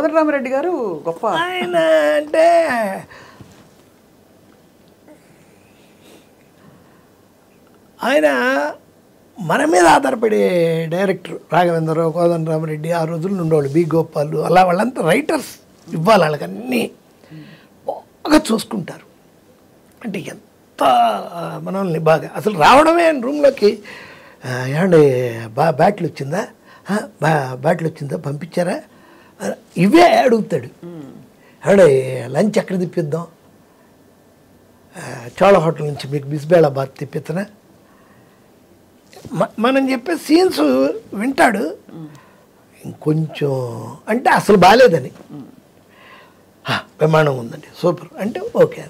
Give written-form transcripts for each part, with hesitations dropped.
కోదండరామిరెడ్డి గారు గొప్ప ఆయన అంటే ఆయన మన మీద ఆధారపడే డైరెక్టర్ రాఘవేంద్రరావు, కోదండరామిరెడ్డి, ఆ రోజుల్లో ఉండేవాళ్ళు, బి గోపాల్, అలా వాళ్ళంతా రైటర్స్ ఇవ్వాలి, వాళ్ళకి అన్నీ బాగా చూసుకుంటారు. అంటే ఎంత మనల్ని బాగా అసలు రావడమే రూమ్లోకి, ఏమండి బ్యాట్లు వచ్చిందా, బ్యాట్లు వచ్చిందా, పంపించారా, ఇవే అడుగుతాడు. ఏమండి లంచ్ ఎక్కడ తిప్పిద్దాం, చోళ హోటల్ నుంచి మీకు బిస్బేళాబాద్ తిప్పితనా, మనం చెప్పే సీన్స్ వింటాడు. ఇంకొంచెం అంటే అసలు బాగాలేదని, ప్రమాణం ఉందండి సూపర్ అంటే ఓకే,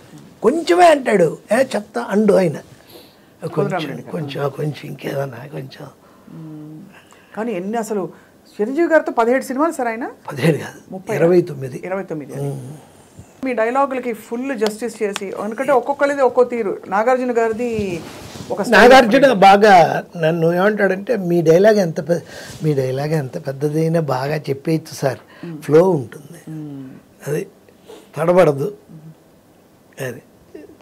కొంచెమే అంటాడు, చెప్తా అండు ఆయన కొంచెం ఇంకేదన్నా కొంచెం. కానీ ఎన్ని అసలు చిరంజీవి గారితో 17 సినిమాలు సార్ ఆయన, 17 కాదు 29. మీ డైలాగులకి ఫుల్ జస్టిస్ చేసి, ఎందుకంటే ఒక్కొక్కరిది ఒక్కో తీరు. నాగార్జున గారిది ఒక నాగార్జున బాగా నన్ను ఏమంటాడంటే మీ డైలాగ్ ఎంత పెద్దదైనా బాగా చెప్పేయచ్చు సార్, ఫ్లో ఉంటుంది, అది తడబడదు. అది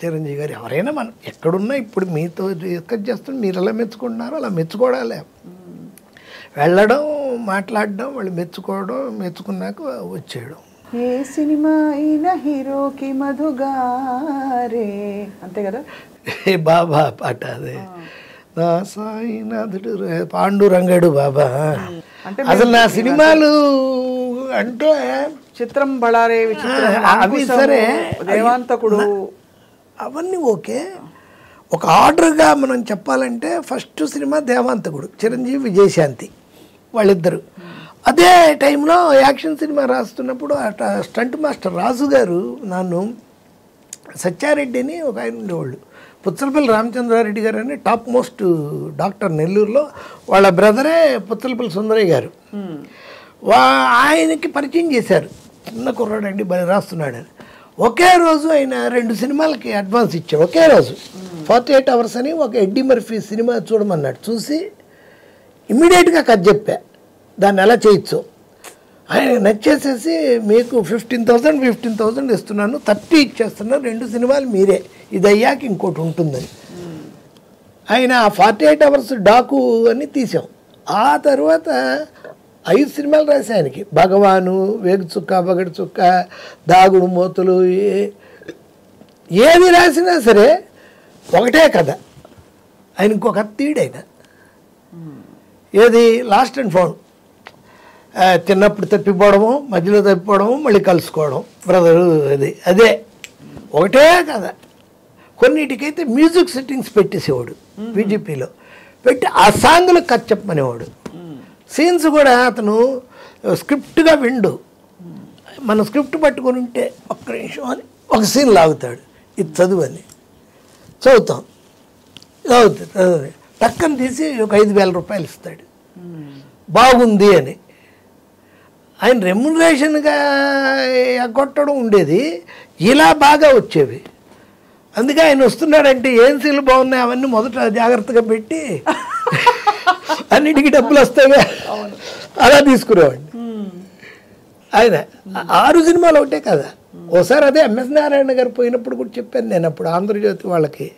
చిరంజీవి గారు ఎవరైనా మనం ఎక్కడున్నా ఇప్పుడు మీతో డిస్కస్ చేస్తున్న మీరు ఎలా మెచ్చుకుంటున్నారో అలా మెచ్చుకోవడాలే, వెళ్ళడం మాట్లాడడం వాళ్ళు మెచ్చుకున్నాక వచ్చేయడం. ఏ సినిమా అయినా హీరోకి మధుగారే, అంతే కదా. బాబా పాట అదే, నా సాయినాథుడు పాండురంగడు బాబా. అసలు నా సినిమాలు అంటే చిత్రం బళారే విచిత్రం, అవి సరే, దేవాంతకుడు, అవన్నీ ఓకే. ఒక ఆర్డర్గా మనం చెప్పాలంటే ఫస్ట్ సినిమా దేవాంతకుడు, చిరంజీవి విజయశాంతి వాళ్ళిద్దరు. అదే టైంలో యాక్షన్ సినిమా రాస్తున్నప్పుడు స్టంట్ మాస్టర్ రాజు గారు నన్ను, సత్యారెడ్డిని ఒక ఆయన ఉండేవాళ్ళు, పుచ్చలపల్లి రామచంద్రారెడ్డి గారు అని టాప్ మోస్ట్ డాక్టర్ నెల్లూరులో, వాళ్ళ బ్రదరే పుచ్చలపల్లి సుందరయ్య గారు, ఆయనకి పరిచయం చేశారు. చిన్న కుర్రాడండి బలి రాస్తున్నాడని. ఒకే రోజు ఆయన 2 సినిమాలకి అడ్వాన్స్ ఇచ్చాడు. ఒకే రోజు 48 అవర్స్ అని ఒక ఎడ్డీ మర్ఫీ సినిమా చూడమన్నాడు. చూసి ఇమ్మీడియట్గా కథ చెప్పా, దాన్ని ఎలా చేయొచ్చు. ఆయన నచ్చేసేసి మీకు 15,000 ఇస్తున్నాను, 30 ఇచ్చేస్తున్నాను, 2 సినిమాలు మీరే, ఇది అయ్యాక ఇంకోటి ఉంటుందని. ఆయన 48 అవర్స్ డాకు అని తీసాం. ఆ తర్వాత 5 సినిమాలు రాసి ఆయనకి, భగవాను, వేగు చుక్క, బగడి చుక్క, దాగుడు మూతలు, ఏది రాసినా సరే ఒకటే కథ. ఆయన ఇంకొక కథ తీయడైన, ఏది లాస్ట్ అండ్ ఫౌండ్, చిన్నప్పుడు తప్పిపోవడము, మధ్యలో తప్పిపోవడము, మళ్ళీ కలుసుకోవడం, బ్రదరు, అదే ఒకటే కథ. కొన్నిటికైతే మ్యూజిక్ సెట్టింగ్స్ పెట్టేసేవాడు, బీజేపీలో పెట్టి ఆ సాంగ్లకు కథ చెప్పమనేవాడు. సీన్స్ కూడా అతను స్క్రిప్ట్గా విండు, మన స్క్రిప్ట్ పట్టుకొని ఉంటే ఒక్క నిమిషం అని ఒక సీన్ లాగుతాడు, ఇది చదువు అని చదువుతాం, చదువుతుంది, టక్కని తీసి ఒక 5,000 రూపాయలు ఇస్తాడు, బాగుంది అని. ఆయన రెమ్యునరేషన్గా ఎగ్గొట్టడం ఉండేది, ఇలా బాగా వచ్చేవి. అందుకే ఆయన వస్తున్నాడంటే ఏం సీన్లు బాగున్నాయి అవన్నీ మొదట జాగ్రత్తగా పెట్టి అన్నిటికీ డబ్బులు వస్తాయిగా అలా తీసుకునేవాడిని. ఆయన 6 సినిమాలు ఒకటే కదా. ఓసారి అదే ఎంఎస్ నారాయణ గారు పోయినప్పుడు కూడా చెప్పాను నేను, అప్పుడు ఆంధ్రజ్యోతి వాళ్ళకి,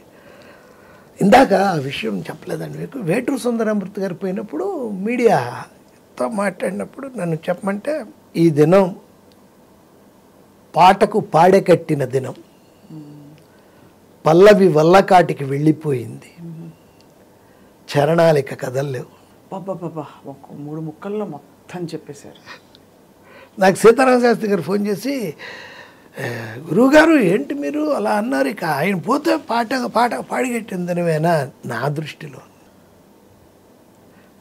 ఇందాక ఆ విషయం చెప్పలేదండి మీకు, వేటూరు సుందరమూర్తి గారు పోయినప్పుడు మీడియాతో మాట్లాడినప్పుడు నన్ను చెప్పమంటే, ఈ దినం పాటకు పాడే కట్టిన దినం, పల్లవి వల్లకాటికి వెళ్ళిపోయింది, చరణాలిక కదల్లేవు. బాబా 3 ముక్కల్లో మొత్తం చెప్పేశారు. నాకు సీతారామ శాస్త్రి గారు ఫోన్ చేసి, గురువుగారు ఏంటి మీరు అలా అన్నారు, ఇక ఆయన పోతే పాట పాడిగట్టిందనివేనా, నా దృష్టిలో,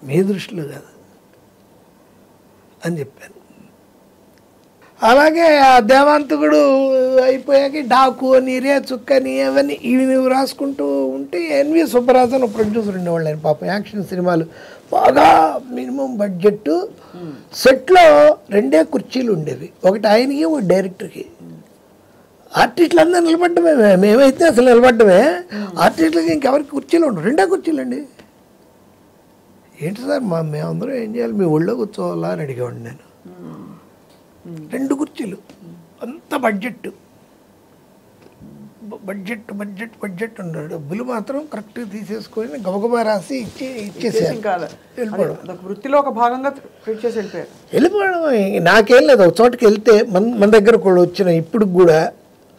మీ దృష్టిలో కాదు అని చెప్పాను. అలాగే ఆ దేవాంతకుడు అయిపోయాక డాకు అని, రే చుక్కని, అవన్నీ ఇవి నువ్వు రాసుకుంటూ ఉంటే, ఎన్వి సుబ్బరాజన్ ప్రొడ్యూసర్ ఉండేవాళ్ళు. ఆయన పాపం యాక్షన్ సినిమాలు బాగా మినిమం బడ్జెట్, సెట్లో 2 కుర్చీలు ఉండేవి, ఒకటి ఆయనకి ఒకటి డైరెక్టర్కి. ఆర్టిస్టులు అందరూ నిలబడ్డమే, మేమైతే అసలు నిలబడ్డమే, ఆర్టిస్టులకి ఇంకెవరికి కుర్చీలు ఉండవు, 2 కుర్చీలు అండి. ఏంటి సార్ మేమందరం ఏం చేయాలి, మీ ఒళ్ళో కూర్చోవాలా అని అడిగేవాడిని నేను. 2 కుర్చీలు, అంత బడ్జెట్ బడ్జెట్ బడ్జెట్ బడ్జెట్ ఉన్నాడు. డబ్బులు మాత్రం కరెక్ట్గా తీసేసుకొని గబగబా రాసి ఇచ్చేసేయాలి. వెళ్ళిపోవడం వృత్తిలో ఒక భాగంగా ట్రీట్ చేసి వెళ్ళిపోవడం. నాకేం లేదు, ఒక చోటుకి వెళ్తే మన దగ్గర కూడా వచ్చిన ఇప్పుడు కూడా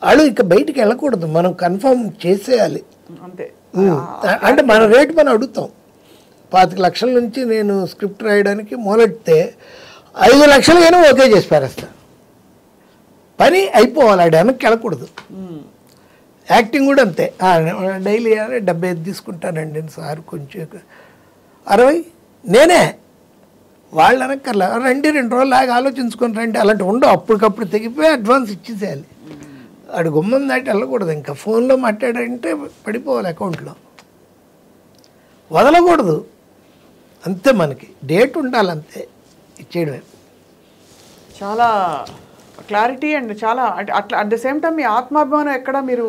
వాళ్ళు ఇక బయటికి వెళ్ళకూడదు, మనం కన్ఫర్మ్ చేసేయాలి అంతే. అంటే మన రేటు మనం అడుగుతాం. 25 లక్షల నుంచి నేను స్క్రిప్ట్ రాయడానికి మొదలెడితే 5 లక్షలకైనా ఓకే చేసి పారేస్తా. పని అయిపోవాలి, ఆడ వెనక్కి వెళ్ళకూడదు. యాక్టింగ్ కూడా అంతే. డైలీ 75 తీసుకుంటానండి సార్, కొంచెం 60 నేనే. వాళ్ళు వెనక్కర్లా, రండి 2 రోజులు లాగా ఆలోచించుకొని రండి, అలాంటి ఉండవు. అప్పటికప్పుడు తెగిపోయి అడ్వాన్స్ ఇచ్చేసేయాలి. ఆడు గుమ్మం దాటి వెళ్ళకూడదు. ఇంకా ఫోన్లో మాట్లాడంటే పడిపోవాలి అకౌంట్లో, వదలకూడదు. అంతే, మనకి డేట్ ఉండాలి అంతే, ఇచ్చేయడమే. చాలా క్లారిటీ అండ్ చాలా అట్లా అట్ ద సేమ్ టైం మీ ఆత్మాభిమానం ఎక్కడ మీరు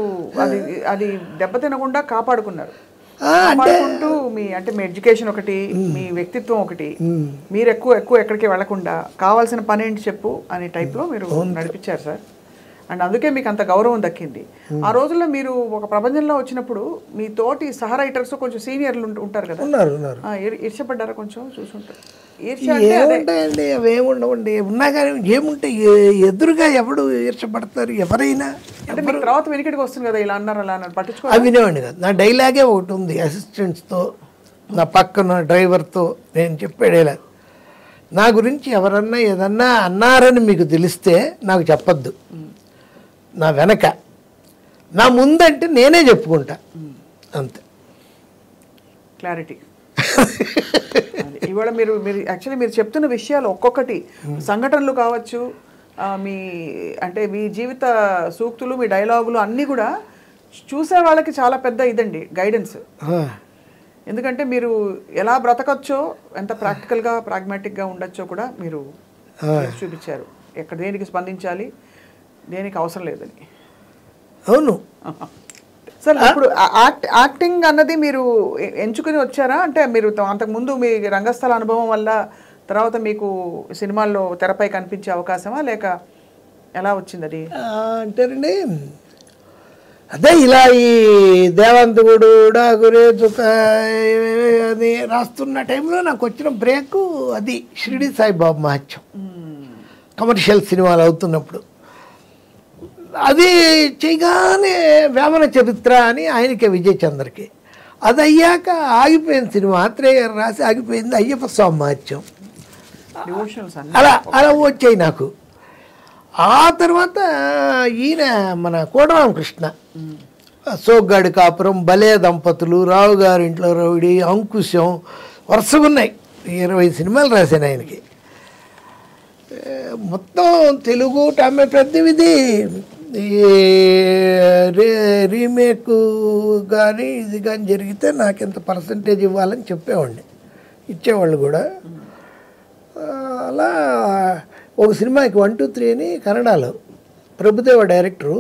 అది దెబ్బతినకుండా కాపాడుకున్నారు. కాపాడుకుంటూ మీ ఎడ్యుకేషన్ ఒకటి, మీ వ్యక్తిత్వం ఒకటి, మీరు ఎక్కువ ఎక్కడికి వెళ్లకుండా కావాల్సిన పని ఏంటి చెప్పు అనే టైప్లో మీరు నడిపించారు సార్. అండ్ అందుకే మీకు అంత గౌరవం దక్కింది. ఆ రోజుల్లో మీరు ఒక ప్రపంచంలో వచ్చినప్పుడు మీ తోటి సహ రైటర్స్ కొంచెం సీనియర్లు ఉంటారు కదా, ఈర్ష్యపడ్డారా? కొంచెం చూసుంటారు. ఏముంటాయండి, అవి ఏముండవండి. ఉన్నా కానీ ఏముంటాయి, ఎదురుగా ఎవడు ఈర్షపడతారు ఎవరైనా. అంటే మీకు తర్వాత వెనుకటికి వస్తుంది కదా, ఇలా అన్నారు అలా అన్నారు, పట్టించుకో. అవి వినేవాడిని కదా. నా డైలాగే ఒకటి ఉంది, అసిస్టెంట్స్తో నా పక్కన డ్రైవర్తో నేను చెప్పేడేలా. నా గురించి ఎవరన్నా ఏదన్నా అన్నారని మీకు తెలిస్తే నాకు చెప్పద్దు. నా వెనక, నా ముందంటే నేనే చెప్పుకుంటా, అంతే. క్లారిటీ. ఇవాళ మీరు యాక్చువల్లీ మీరు చెప్తున్న విషయాలు ఒక్కొక్కటి సంఘటనలు కావచ్చు, మీ జీవిత సూక్తులు, మీ డైలాగులు అన్నీ కూడా చూసే వాళ్ళకి చాలా పెద్ద ఇదండి, గైడెన్స్. ఎందుకంటే మీరు ఎలా బ్రతకచ్చో, ఎంత ప్రాక్టికల్గా ప్రాగ్మాటిక్గా ఉండొచ్చో కూడా మీరు చూపించారు. ఎక్కడ దేనికి స్పందించాలి, దేనికి అవసరం లేదని. అవును సార్, ఇప్పుడు యాక్టింగ్ అన్నది మీరు ఎంచుకుని వచ్చారా? అంటే మీరు అంతకుముందు మీ రంగస్థల అనుభవం వల్ల తర్వాత మీకు సినిమాల్లో తెరపై కనిపించే అవకాశమా, లేక ఎలా వచ్చింది అది? అంటేనండి, అదే ఇలా ఈ దేవంతుడు డాగురేజుక అది రాస్తున్న టైంలో నాకు వచ్చిన బ్రేక్ అది షిరిడి సాయిబాబా మహత్యం. కమర్షియల్ సినిమాలు అవుతున్నప్పుడు అది చేయగానే వేమన చరిత్ర అని ఆయనకే విజయ్ చంద్రకి. అది అయ్యాక ఆగిపోయింది సినిమా, ఆత్రేయ గారు రాసి ఆగిపోయింది అయ్యప్ప స్వామి మహత్యం. అలా వచ్చాయి నాకు. ఆ తర్వాత ఈయన మన కోటరామకృష్ణ, సోగ్గాడి కాపురం, భలే దంపతులు, రావు గారి ఇంట్లో రౌడీ, అంకుశం, వరుసగా ఉన్నాయి. 20 సినిమాలు రాశాను ఆయనకి. మొత్తం తెలుగు తమిళ ప్రతివిధి రీమేక్ కానీ ఇది కానీ జరిగితే నాకు ఎంత పర్సంటేజ్ ఇవ్వాలని చెప్పేవాడిని, ఇచ్చేవాళ్ళు కూడా. అలా ఒక సినిమాకి 1, 2, 3 అని కన్నడలో ప్రభుదేవ డైరెక్టరు